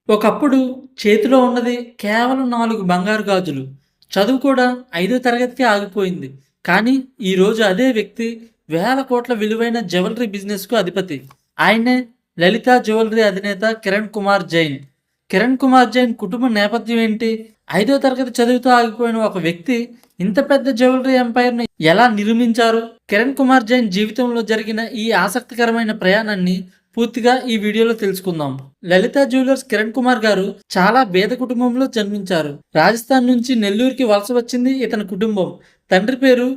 ఒకప్పుడు చేతిలో ఉన్నది కేవలం 4 బంగారు గాజులు. చదువు కూడా 5వ తరగతికే ఆగిపోయింది. కానీ ఈరోజు అదే వ్యక్తి వేల కోట్ల విలువైన జ్యువెలరీ బిజినెస్‌కు అధిపతి. ఆయనే లలిత జ్యువెలరీ అధినేత కిరణ్ కుమార్ జైన్. కిరణ్ కుమార్ జైన్ కుటుంబ నేపథ్యం ఏంటి? 5వ తరగతి చదువుతో ఆగిపోయిన ఒక వ్యక్తి ఇంత పెద్ద జ్యువెలరీ ఎంపైర్‌ని ఎలా నిర్మించారు? కిరణ్ కుమార్ జైన్ జీవితంలో జరిగిన ఈ ఆసక్తికరమైన ప్రయాణాన్ని పూర్తిగా ఈ వీడియోలో తెలుసుకుందాం. లలిత జ్యువెలర్స్ కిరణ్ కుమార్ గారు చాలా పేద కుటుంబంలో జన్మించారు. రాజస్థాన్ నుంచి నెల్లూరుకి వలస వచ్చింది ఇతని కుటుంబం. తండ్రి పేరు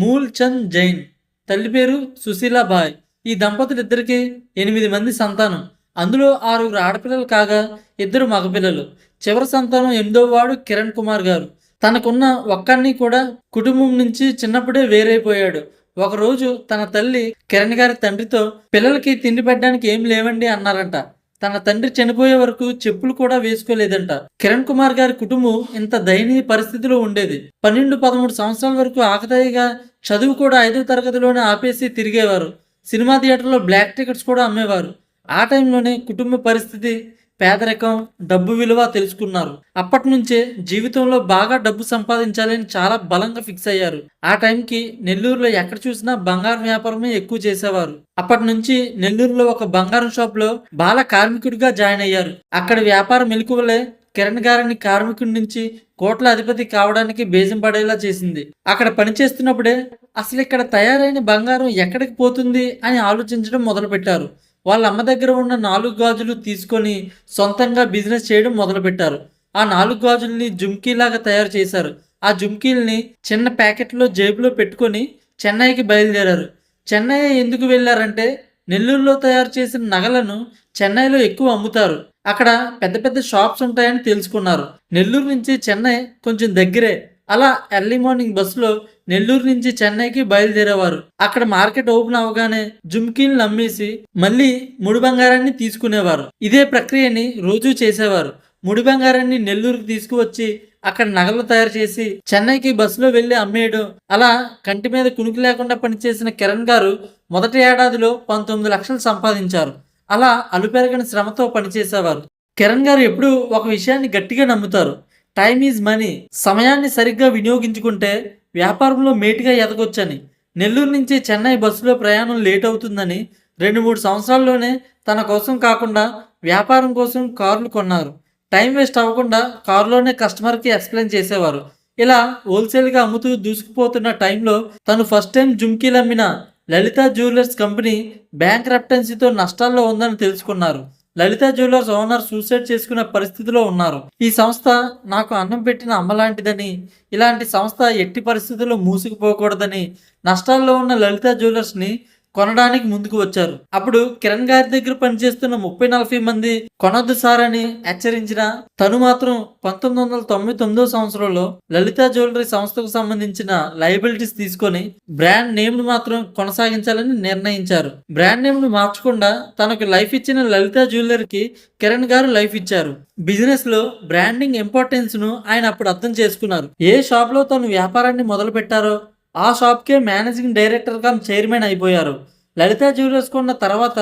మూల్ చంద్ జైన్, తల్లి పేరు సుశీలాబాయ్. ఈ దంపతులిద్దరికీ 8 మంది సంతానం. అందులో 6 ఆడపిల్లలు కాగా 2 మగపిల్లలు. చివరి సంతానం 8వ వాడు కిరణ్ కుమార్ గారు. తనకున్న ఒక్కడిని కూడా కుటుంబం నుంచి చిన్నప్పుడే వేరైపోయాడు. ఒకరోజు తన తల్లి కిరణ్ గారి తండ్రితో పిల్లలకి తిండి పెట్టడానికి ఏం లేవండి అన్నారంట. తన తండ్రి చనిపోయే వరకు చెప్పులు కూడా వేసుకోలేదంట. కిరణ్ కుమార్ గారి కుటుంబం ఇంత దయనీయ పరిస్థితిలో ఉండేది. 12, 13 సంవత్సరాల వరకు ఆకతాయిగా చదువు కూడా 5వ తరగతిలోనే ఆపేసి తిరిగేవారు. సినిమా థియేటర్లో బ్లాక్ టికెట్స్ కూడా అమ్మేవారు. ఆ టైంలోనే కుటుంబ పరిస్థితి, పేదరికం, డబ్బు విలువ తెలుసుకున్నారు. అప్పటి నుంచే జీవితంలో బాగా డబ్బు సంపాదించాలని చాలా బలంగా ఫిక్స్ అయ్యారు. ఆ టైంకి నెల్లూరులో ఎక్కడ చూసినా బంగారం వ్యాపారమే ఎక్కువ చేసేవారు. అప్పటి నుంచి నెల్లూరులో ఒక బంగారం షాప్ లో బాల కార్మికుడిగా జాయిన్ అయ్యారు. అక్కడ వ్యాపారం మెలకువలే కిరణ్ గారిని కార్మికుడి నుంచి కోట్ల అధిపతి కావడానికి బేజం పడేలా చేసింది. అక్కడ పనిచేస్తున్నప్పుడే అసలు ఇక్కడ తయారైన బంగారం ఎక్కడికి పోతుంది అని ఆలోచించడం మొదలుపెట్టారు. వాళ్ళ అమ్మ దగ్గర ఉన్న 4 గాజులు తీసుకొని సొంతంగా బిజినెస్ చేయడం మొదలుపెట్టారు. ఆ 4 గాజుల్ని జుమ్కీలాగా తయారు చేశారు. ఆ జుమ్కీల్ని చిన్న ప్యాకెట్లో జేబులో పెట్టుకొని చెన్నైకి బయలుదేరారు. చెన్నై ఎందుకు వెళ్ళారంటే నెల్లూరులో తయారు చేసిన నగలను చెన్నైలో ఎక్కువ అమ్ముతారు. అక్కడ పెద్ద పెద్ద షాప్స్ ఉంటాయని తెలుసుకున్నారు. నెల్లూరు నుంచి చెన్నై కొంచెం దగ్గరే. అలా ఎర్లీ మార్నింగ్ బస్సులో నెల్లూరు నుంచి చెన్నైకి బయలుదేరేవారు. అక్కడ మార్కెట్ ఓపెన్ అవగానే జుమ్కీలను అమ్మేసి మళ్ళీ ముడి బంగారాన్ని తీసుకునేవారు. ఇదే ప్రక్రియని రోజూ చేసేవారు. ముడి బంగారాన్ని నెల్లూరుకి తీసుకువచ్చి అక్కడ నగలు తయారు చేసి చెన్నైకి బస్సులో వెళ్లి అమ్మేయడం. అలా కంటి మీద కునుకు లేకుండా పనిచేసిన కిరణ్ గారు మొదటి ఏడాదిలో 19 లక్షలు సంపాదించారు. అలా అలుపెరగని శ్రమతో పనిచేసేవారు. కిరణ్ గారు ఎప్పుడూ ఒక విషయాన్ని గట్టిగా నమ్ముతారు. Time is money. సమయాన్ని సరిగ్గా వినియోగించుకుంటే వ్యాపారంలో మేటిగా ఎదగొచ్చని. నెల్లూరు నుంచి చెన్నై బస్సులో ప్రయాణం లేట్ అవుతుందని 2-3 సంవత్సరాల్లోనే తన కోసం కాకుండా వ్యాపారం కోసం కార్లు కొన్నారు. టైం వేస్ట్ అవ్వకుండా కారులోనే కస్టమర్కి ఎక్స్ప్లెయిన్ చేసేవారు. ఇలా హోల్సేల్గా అమ్ముతూ దూసుకుపోతున్న టైంలో తను ఫస్ట్ టైం జుమ్కీలు అమ్మిన లలిత జ్యువెలర్స్ కంపెనీ బ్యాంక్ రప్టెన్సీతో నష్టాల్లో ఉందని తెలుసుకున్నారు. లలిత జ్యువెలర్స్ ఓనర్ సూసైడ్ చేసుకునే పరిస్థితిలో ఉన్నారు. ఈ సంస్థ నాకు అన్నం పెట్టిన అమ్మలాంటిదని, ఇలాంటి సంస్థ ఎట్టి పరిస్థితుల్లో మూసుకుపోకూడదని నష్టాల్లో ఉన్న లలిత జ్యువెలర్స్ని కొనడానికి ముందుకు వచ్చారు. అప్పుడు కిరణ్ గారి దగ్గర పనిచేస్తున్న 30-40 మంది కొనొద్దు సార్ అని హెచ్చరించిన తను మాత్రం 1999 సంవత్సరంలో లలిత జ్యువెలరీ సంస్థకు సంబంధించిన లయబిలిటీస్ తీసుకొని బ్రాండ్ నేమ్ ను మాత్రం కొనసాగించాలని నిర్ణయించారు. బ్రాండ్ నేమ్ ను మార్చకుండా తనకు లైఫ్ ఇచ్చిన లలిత జ్యువెలరీకి కిరణ్ గారు లైఫ్ ఇచ్చారు. బిజినెస్ లో బ్రాండింగ్ ఇంపార్టెన్స్ ను ఆయన అప్పుడు అర్థం చేసుకున్నారు. ఏ షాప్ లో తను వ్యాపారాన్ని మొదలు పెట్టారో ఆ షాప్కే మేనేజింగ్ డైరెక్టర్ కమ్ చైర్మన్ అయిపోయారు. లలిత జ్యువెలర్స్ కొన్న తర్వాత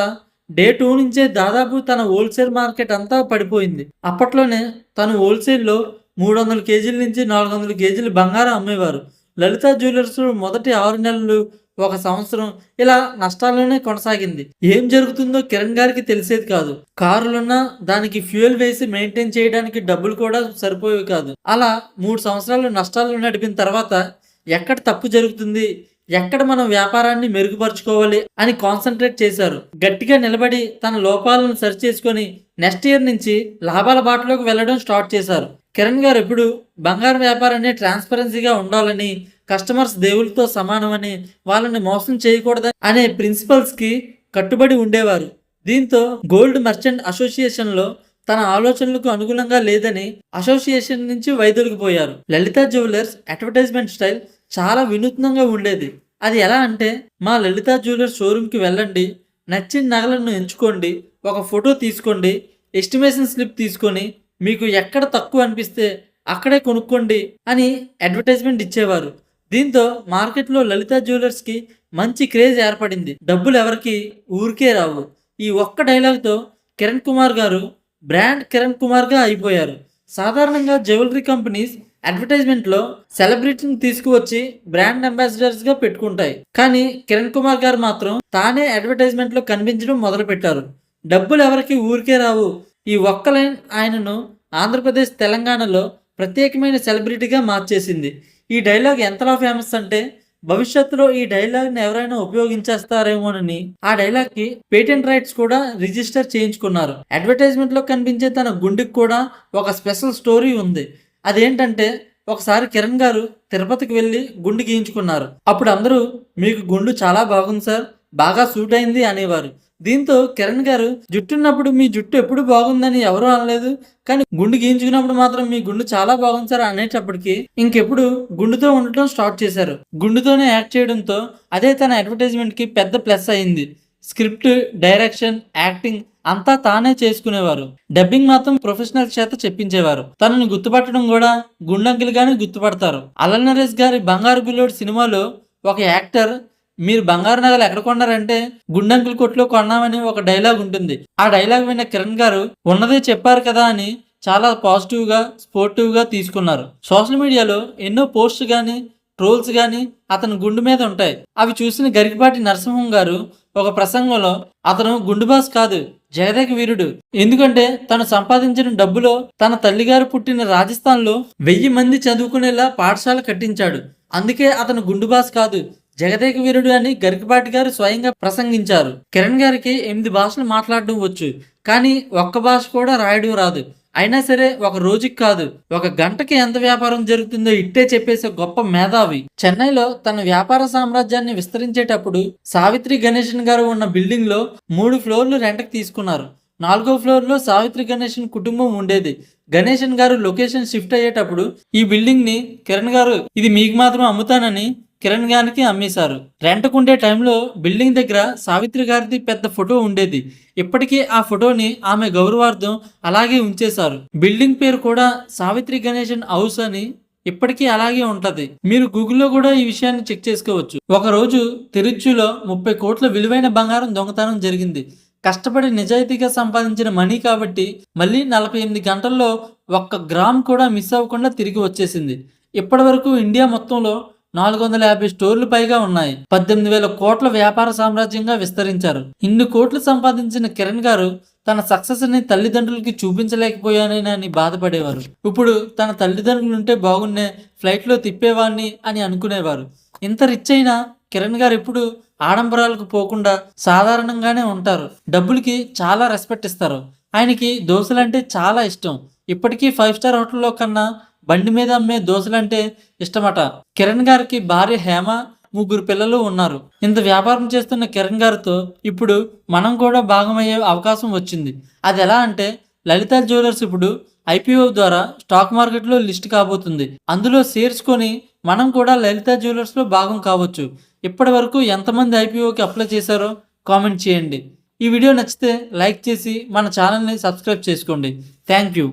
డే 2 నుంచే దాదాపు తన హోల్సేల్ మార్కెట్ అంతా పడిపోయింది. అప్పట్లోనే తను హోల్సేల్లో 300 కేజీల నుంచి 400 కేజీలు బంగారం అమ్మేవారు. లలిత జ్యువెలర్స్ మొదటి 6 నెలలు, 1 సంవత్సరం ఇలా నష్టాల్లోనే కొనసాగింది. ఏం జరుగుతుందో కిరణ్ గారికి తెలిసేది కాదు. కారులున్నా దానికి ఫ్యూయల్ వేసి మెయింటైన్ చేయడానికి డబ్బులు కూడా సరిపోయేవి కాదు. అలా 3 సంవత్సరాలు నష్టాల్లో నడిపిన తర్వాత ఎక్కడ తప్పు జరుగుతుంది, ఎక్కడ మనం వ్యాపారాన్ని మెరుగుపరుచుకోవాలి అని కాన్సన్ట్రేట్ చేశారు. గట్టిగా నిలబడి తన లోపాలను సరిచేసుకొని నెక్స్ట్ ఇయర్ నుంచి లాభాల బాటలోకి వెళ్ళడం స్టార్ట్ చేశారు. కిరణ్ గారు ఎప్పుడు బంగారం వ్యాపారాన్ని ట్రాన్స్పరెన్సీగా ఉండాలని, కస్టమర్స్ దేవులతో సమానమని, వాళ్ళని మోసం చేయకూడదని అనే ప్రిన్సిపల్స్కి కట్టుబడి ఉండేవారు. దీంతో గోల్డ్ మర్చెంట్ అసోసియేషన్లో తన ఆలోచనలకు అనుగుణంగా లేదని అసోసియేషన్ నుంచి వైదొలిగిపోయారు. లలిత జ్యువెలర్స్ అడ్వర్టైజ్మెంట్ స్టైల్ చాలా వినూత్నంగా ఉండేది. అది ఎలా అంటే, మా లలిత జ్యువెలర్స్ షోరూమ్కి వెళ్ళండి, నచ్చిన నగలను ఎంచుకోండి, ఒక ఫోటో తీసుకోండి, ఎస్టిమేషన్ స్లిప్ తీసుకొని మీకు ఎక్కడ తక్కువ అనిపిస్తే అక్కడే కొనుక్కోండి అని అడ్వర్టైజ్మెంట్ ఇచ్చేవారు. దీంతో మార్కెట్లో లలిత జ్యువెలర్స్కి మంచి క్రేజ్ ఏర్పడింది. డబ్బులు ఎవరికి ఊరికే రావు. ఈ ఒక్క డైలాగ్తో కిరణ్ కుమార్ గారు బ్రాండ్ కిరణ్ కుమార్గా అయిపోయారు. సాధారణంగా జ్యువెలరీ కంపెనీస్ అడ్వర్టైజ్మెంట్లో సెలబ్రిటీని తీసుకువచ్చి బ్రాండ్ అంబాసిడర్స్గా పెట్టుకుంటాయి. కానీ కిరణ్ కుమార్ గారు మాత్రం తానే అడ్వర్టైజ్మెంట్లో కనిపించడం మొదలుపెట్టారు. డబ్బులు ఎవరికి ఊరికే రావు. ఈ ఒక్క లైన్ ఆయనను ఆంధ్రప్రదేశ్, తెలంగాణలో ప్రత్యేకమైన సెలబ్రిటీగా మార్చేసింది. ఈ డైలాగ్ ఎంతలా ఫేమస్ అంటే భవిష్యత్తులో ఈ డైలాగ్ని ఎవరైనా ఉపయోగించేస్తారేమోనని ఆ డైలాగ్కి పేటెంట్ రైట్స్ కూడా రిజిస్టర్ చేయించుకున్నారు. అడ్వర్టైజ్మెంట్లో కనిపించే తన గుండెకి కూడా ఒక స్పెషల్ స్టోరీ ఉంది. అదేంటంటే ఒకసారి కిరణ్ గారు తిరుపతికి వెళ్ళి గుండు గీయించుకున్నారు. అప్పుడు అందరూ మీకు గుండు చాలా బాగుంది సార్, బాగా సూట్ అయింది అనేవారు. దీంతో కిరణ్ గారు జుట్టున్నప్పుడు మీ జుట్టు ఎప్పుడు బాగుందని ఎవరూ అనలేదు, కానీ గుండు గీయించుకున్నప్పుడు మాత్రం మీ గుండు చాలా బాగుంది సార్ అనేటప్పటికి ఇంకెప్పుడు గుండుతో ఉండటం స్టార్ట్ చేశారు. గుండుతోనే యాక్ట్ చేయడంతో అదే తన అడ్వర్టైజ్మెంట్కి పెద్ద ప్లస్ అయింది. స్క్రిప్ట్, డైరెక్షన్, యాక్టింగ్ అంతా తానే చేసుకునేవారు. డబ్బింగ్ మాత్రం ప్రొఫెషనల్ చేత చెప్పించేవారు. తనని గుర్తుపట్టడం కూడా గుండంకిలుగానే గుర్తుపడతారు. అల్లరి నరేష్ గారి బంగారు బిల్లోడు సినిమాలో ఒక యాక్టర్ మీరు బంగారు నగలు ఎక్కడ కొన్నారంటే గుండంకుల కొట్లో కొన్నామని ఒక డైలాగ్ ఉంటుంది. ఆ డైలాగ్ విన్న కిరణ్ గారు ఉన్నదే చెప్పారు కదా అని చాలా పాజిటివ్గా, స్పోర్టివ్గా తీసుకున్నారు. సోషల్ మీడియాలో ఎన్నో పోస్ట్స్ కానీ, ట్రోల్స్ కానీ అతను గుండు మీద ఉంటాయి. అవి చూసిన గరికపాటి నరసింహం గారు ఒక ప్రసంగంలో అతను గుండుబాస్ కాదు, జగదేక వీరుడు. ఎందుకంటే తను సంపాదించిన డబ్బులో తన తల్లిగారు పుట్టిన రాజస్థాన్లో 1000 మంది చదువుకునేలా పాఠశాల కట్టించాడు. అందుకే అతను గుండుబాస్ కాదు, జగదేక వీరుడు అని గరికపాటి గారు స్వయంగా ప్రసంగించారు. కిరణ్ గారికి 8 భాషలు మాట్లాడడం వచ్చు, కానీ ఒక్క భాష కూడా రాయడం రాదు. అయినా సరే ఒక రోజుకి కాదు, ఒక గంటకి ఎంత వ్యాపారం జరుగుతుందో ఇట్టే చెప్పేసే గొప్ప మేధావి. చెన్నైలో తన వ్యాపార సామ్రాజ్యాన్ని విస్తరించేటప్పుడు సావిత్రి గణేశన్ గారు ఉన్న బిల్డింగ్ లో 3 ఫ్లోర్లు రెంట్కి తీసుకున్నారు. 4వ ఫ్లోర్లో సావిత్రి గణేశన్ కుటుంబం ఉండేది. గణేశన్ గారు లొకేషన్ షిఫ్ట్ అయ్యేటప్పుడు ఈ బిల్డింగ్ ని కిరణ్ గారు ఇది మీకు మాత్రం అమ్ముతానని కిరణ్ గారికి అమ్మేశారు. రెంట్కుండే టైంలో బిల్డింగ్ దగ్గర సావిత్రి గారిది పెద్ద ఫోటో ఉండేది. ఇప్పటికీ ఆ ఫోటోని ఆమె గౌరవార్థం అలాగే ఉంచేశారు. బిల్డింగ్ పేరు కూడా సావిత్రి గణేశన్ హౌస్ అని ఇప్పటికీ అలాగే ఉంటది. మీరు గూగుల్లో కూడా ఈ విషయాన్ని చెక్ చేసుకోవచ్చు. ఒకరోజు తిరుచులో 30 కోట్ల విలువైన బంగారం దొంగతనం జరిగింది. కష్టపడి నిజాయితీగా సంపాదించిన మనీ కాబట్టి మళ్ళీ 48 గంటల్లో 1 గ్రామ్ కూడా మిస్ అవ్వకుండా తిరిగి వచ్చేసింది. ఇప్పటి వరకు ఇండియా మొత్తంలో 450 స్టోర్లు పైగా ఉన్నాయి. 18,000 కోట్ల వ్యాపార సామ్రాజ్యంగా విస్తరించారు. ఇన్ని కోట్లు సంపాదించిన కిరణ్ గారు తన సక్సెస్ ని తల్లిదండ్రులకి చూపించలేకపోయానని బాధపడేవారు. ఇప్పుడు తన తల్లిదండ్రులు ఉంటే బాగున్నే, ఫ్లైట్ లో తిప్పేవాడిని అని అనుకునేవారు. ఇంత రిచ్ అయినా కిరణ్ గారు ఎప్పుడు ఆడంబరాలకు పోకుండా సాధారణంగానే ఉంటారు. డబ్బులకి చాలా రెస్పెక్ట్ ఇస్తారు. ఆయనకి దోశలంటే చాలా ఇష్టం. ఇప్పటికీ 5 స్టార్ హోటల్లో కన్నా బండి మీద అమ్మే దోశలంటే ఇష్టమట. కిరణ్ గారికి భార్య హేమ, 3 పిల్లలు ఉన్నారు. ఇంత వ్యాపారం చేస్తున్న కిరణ్ గారితో ఇప్పుడు మనం కూడా భాగమయ్యే అవకాశం వచ్చింది. అది ఎలా అంటే లలిత జ్యువెలర్స్ ఇప్పుడు IPO ద్వారా స్టాక్ మార్కెట్లో లిస్ట్ కాబోతుంది. అందులో షేర్స్ కొని మనం కూడా లలిత జ్యువెలర్స్లో భాగం కావచ్చు. ఇప్పటి వరకు ఎంతమంది IPOకి అప్లై చేశారో కామెంట్ చేయండి. ఈ వీడియో నచ్చితే లైక్ చేసి మన ఛానల్ని సబ్స్క్రైబ్ చేసుకోండి. Thank you.